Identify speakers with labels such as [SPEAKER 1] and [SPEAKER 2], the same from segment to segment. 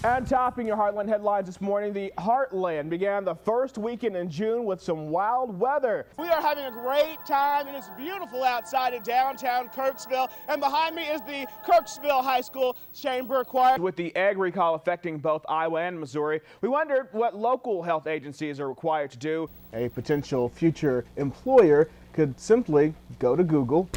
[SPEAKER 1] And topping your Heartland headlines this morning, the Heartland began the first weekend in June with some wild weather.
[SPEAKER 2] We are having a great time, and it's beautiful outside of downtown Kirksville. And behind me is the Kirksville High School Chamber Choir.
[SPEAKER 1] With the egg recall affecting both Iowa and Missouri, we wondered what local health agencies are required to do. A potential future employer could simply go to Google,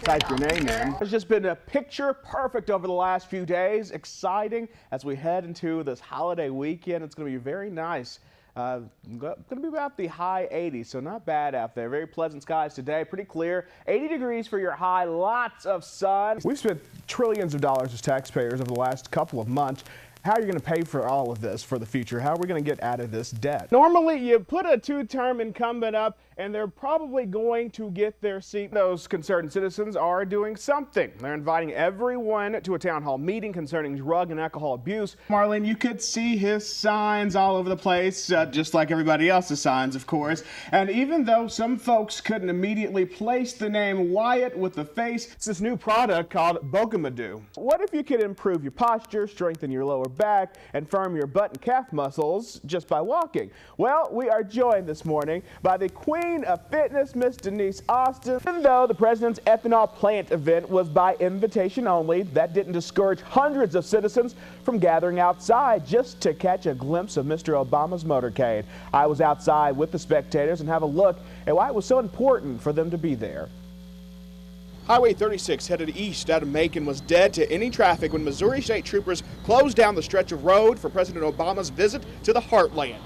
[SPEAKER 1] type your name in. It's just been a picture perfect over the last few days. Exciting as we head into this holiday weekend. It's going to be very nice. Going to be about the high 80s, so not bad out there. Very pleasant skies today, pretty clear. 80 degrees for your high, lots of sun. We've spent trillions of dollars as taxpayers over the last couple of months. How are you going to pay for all of this for the future? How are we going to get out of this debt? Normally, you put a two-term incumbent up, and they're probably going to get their seat. Those concerned citizens are doing something. They're inviting everyone to a town hall meeting concerning drug and alcohol abuse. Marlene, you could see his signs all over the place, just like everybody else's signs, of course. And even though some folks couldn't immediately place the name Wyatt with the face, it's this new product called Bogamadu. What if you could improve your posture, strengthen your lower back, and firm your butt and calf muscles just by walking? Well, we are joined this morning by the Queen of Fitness, Miss Denise Austin. Even though the president's ethanol plant event was by invitation only, that didn't discourage hundreds of citizens from gathering outside just to catch a glimpse of Mr. Obama's motorcade. I was outside with the spectators and have a look at why it was so important for them to be there.
[SPEAKER 2] Highway 36 headed east out of Macon was dead to any traffic when Missouri State Troopers closed down the stretch of road for President Obama's visit to the Heartland.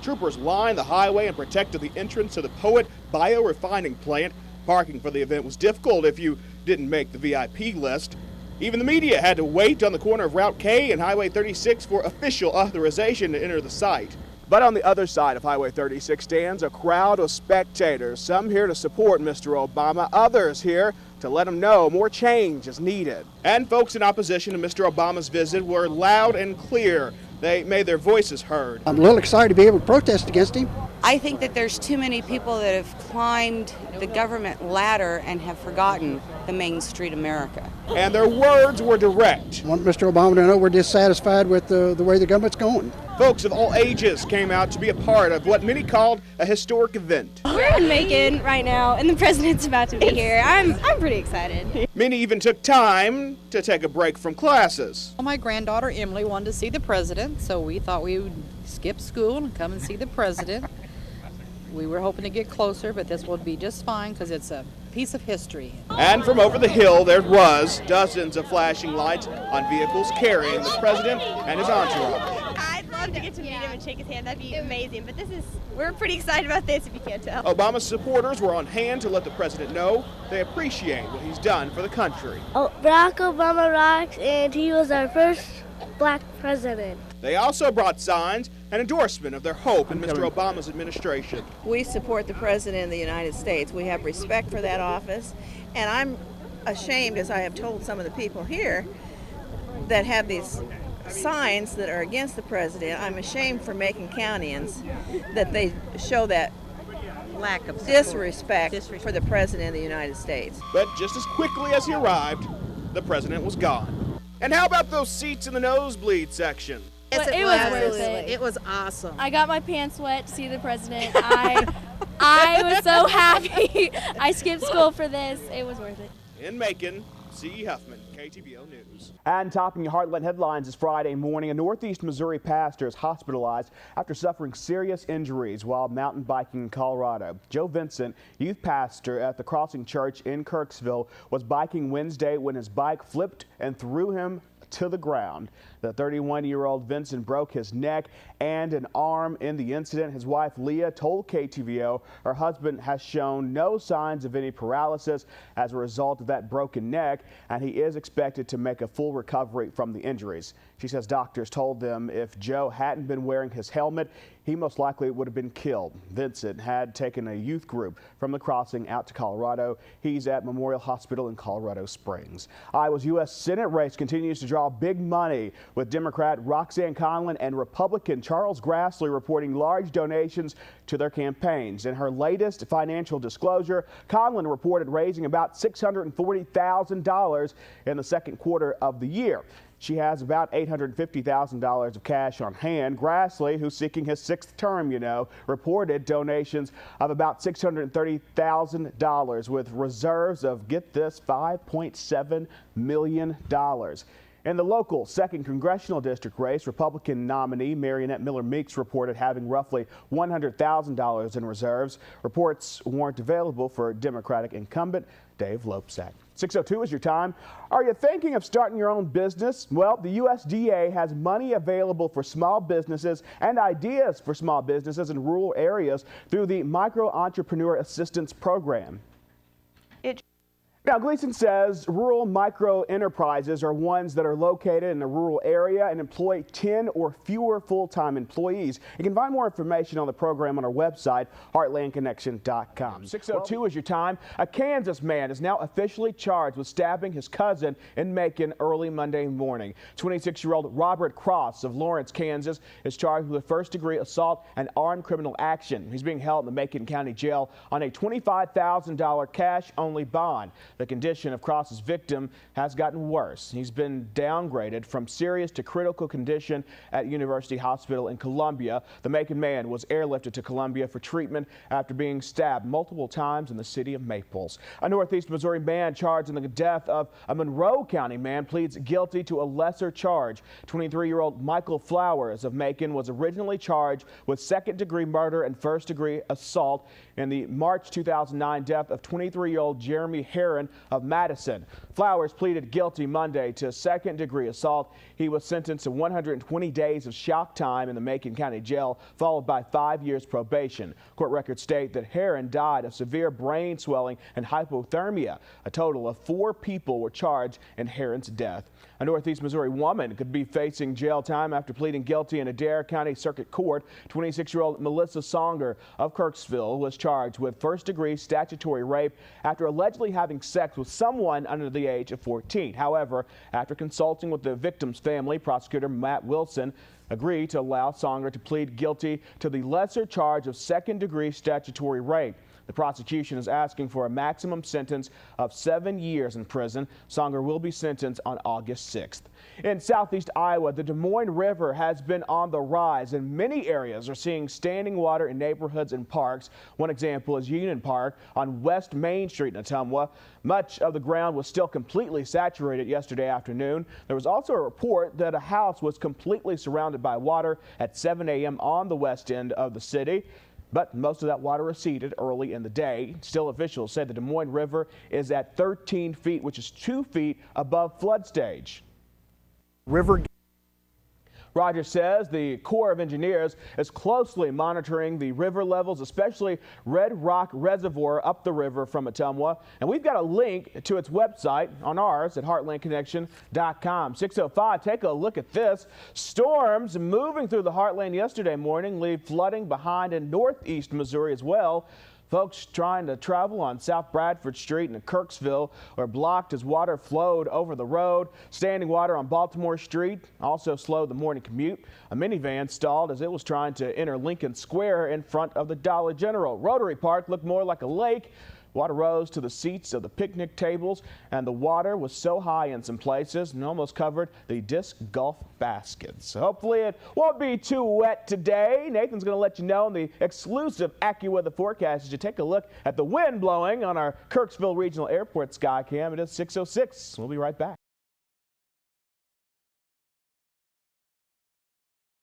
[SPEAKER 2] Troopers lined the highway and protected the entrance to the Poet biorefining plant. Parking for the event was difficult if you didn't make the VIP list. Even the media had to wait on the corner of Route K and Highway 36 for official authorization to enter the site. But on the other side of Highway 36 stands a crowd of spectators, some here to support Mr. Obama, others here to let him know more change is needed. And folks in opposition to Mr. Obama's visit were loud and clear. They made their voices heard.
[SPEAKER 3] I'm a little excited to be able to protest against him.
[SPEAKER 4] I think that there's too many people that have climbed the government ladder and have forgotten the Main Street America.
[SPEAKER 2] And their words were direct.
[SPEAKER 3] I want Mr. Obama to know we're dissatisfied with the way the government's going.
[SPEAKER 2] Folks of all ages came out to be a part of what many called a historic event.
[SPEAKER 5] We're in Macon right now, and the president's about to be here. I'm pretty excited.
[SPEAKER 2] Many even took time to take a break from classes.
[SPEAKER 6] My granddaughter Emily wanted to see the president, so we thought we would skip school and come and see the president. We were hoping to get closer, but this would be just fine because it's a piece of history.
[SPEAKER 2] And from over the hill there was dozens of flashing lights on vehicles carrying the president and his entourage.
[SPEAKER 5] I'd love to get to meet him and shake his hand. That'd be amazing. But we're pretty excited about this, if you can't tell.
[SPEAKER 2] Obama's supporters were on hand to let the president know they appreciate what he's done for the country.
[SPEAKER 7] Oh, Barack Obama rocks, and he was our first black president.
[SPEAKER 2] They also brought signs and endorsement of their hope in Mr. Obama's administration.
[SPEAKER 8] We support the President of the United States. We have respect for that office. And I'm ashamed, as I have told some of the people here that have these signs that are against the President, I'm ashamed for Macon Countyans that they show that
[SPEAKER 6] Lack of
[SPEAKER 8] disrespect for the President of the United States.
[SPEAKER 2] But just as quickly as he arrived, the president was gone. And how about those seats in the nosebleed section?
[SPEAKER 5] Yes, it was worth it.
[SPEAKER 8] It was awesome.
[SPEAKER 5] I got my pants wet to see the president. I was so happy. I skipped school for this. It was worth it.
[SPEAKER 2] In Macon, C. Huffman, KTVO News.
[SPEAKER 1] And topping your Heartland headlines this Friday morning, a Northeast Missouri pastor is hospitalized after suffering serious injuries while mountain biking in Colorado. Joe Vincent, youth pastor at the Crossing Church in Kirksville, was biking Wednesday when his bike flipped and threw him to the ground. The 31-year-old Vincent broke his neck and an arm in the incident. His wife Leah told KTVO her husband has shown no signs of any paralysis as a result of that broken neck, and he is expected to make a full recovery from the injuries. She says doctors told them if Joe hadn't been wearing his helmet, he most likely would have been killed. Vincent had taken a youth group from the crossing out to Colorado. He's at Memorial Hospital in Colorado Springs. Iowa's U.S. Senate race continues to draw big money, with Democrat Roxanne Conlon and Republican Charles Grassley reporting large donations to their campaigns. In her latest financial disclosure, Conlon reported raising about $640,000 in the second quarter of the year. She has about $850,000 of cash on hand. Grassley, who's seeking his 6th term, reported donations of about $630,000 with reserves of, get this, $5.7 million. In the local 2nd Congressional District race, Republican nominee Marionette Miller Meeks reported having roughly $100,000 in reserves. Reports weren't available for Democratic incumbent Dave Loebsack. 6:02 is your time. Are you thinking of starting your own business? Well, the USDA has money available for small businesses and ideas for small businesses in rural areas through the Micro Entrepreneur Assistance Program. Now, Gleason says rural micro enterprises are ones that are located in a rural area and employ 10 or fewer full-time employees. You can find more information on the program on our website, heartlandconnection.com. 6:02 is your time. A Kansas man is now officially charged with stabbing his cousin in Macon early Monday morning. 26-year-old Robert Cross of Lawrence, Kansas, is charged with first-degree assault and armed criminal action. He's being held in the Macon County Jail on a $25,000 cash-only bond. The condition of Cross's victim has gotten worse. He's been downgraded from serious to critical condition at University Hospital in Columbia. The Macon man was airlifted to Columbia for treatment after being stabbed multiple times in the city of Maples. A Northeast Missouri man charged in the death of a Monroe County man pleads guilty to a lesser charge. 23-year-old Michael Flowers of Macon was originally charged with 2nd-degree murder and 1st-degree assault in the March 2009 death of 23-year-old Jeremy Herron of Madison. Flowers pleaded guilty Monday to 2nd-degree assault. He was sentenced to 120 days of shock time in the Macon County Jail, followed by 5 years probation. Court records state that Herron died of severe brain swelling and hypothermia. A total of 4 people were charged in Herron's death. A Northeast Missouri woman could be facing jail time after pleading guilty in Adair County Circuit Court. 26-year-old Melissa Songer of Kirksville was charged with 1st-degree statutory rape after allegedly having sex with someone under the age of 14. However, after consulting with the victim's family, prosecutor Matt Wilson agreed to allow Songer to plead guilty to the lesser charge of 2nd-degree statutory rape. The prosecution is asking for a maximum sentence of 7 years in prison. Songer will be sentenced on August 6th. In southeast Iowa, the Des Moines River has been on the rise, and many areas are seeing standing water in neighborhoods and parks. One example is Union Park on West Main Street in Ottumwa. Much of the ground was still completely saturated yesterday afternoon. There was also a report that a house was completely surrounded by water at 7 a.m. on the west end of the city. But most of that water receded early in the day. Still, officials said the Des Moines River is at 13 feet, which is 2 feet above flood stage. Rogers says the Corps of Engineers is closely monitoring the river levels, especially Red Rock Reservoir up the river from Ottumwa. And we've got a link to its website on ours at heartlandconnection.com. 6:05, take a look at this. Storms moving through the heartland yesterday morning leave flooding behind in northeast Missouri as well. Folks trying to travel on South Bradford Street in Kirksville were blocked as water flowed over the road. Standing water on Baltimore Street also slowed the morning commute. A minivan stalled as it was trying to enter Lincoln Square in front of the Dollar General. Rotary Park looked more like a lake. Water rose to the seats of the picnic tables, and the water was so high in some places and almost covered the disc golf baskets. Hopefully it won't be too wet today. Nathan's going to let you know in the exclusive AccuWeather forecast as you take a look at the wind blowing on our Kirksville Regional Airport sky cam. It is 6:06. We'll be right back.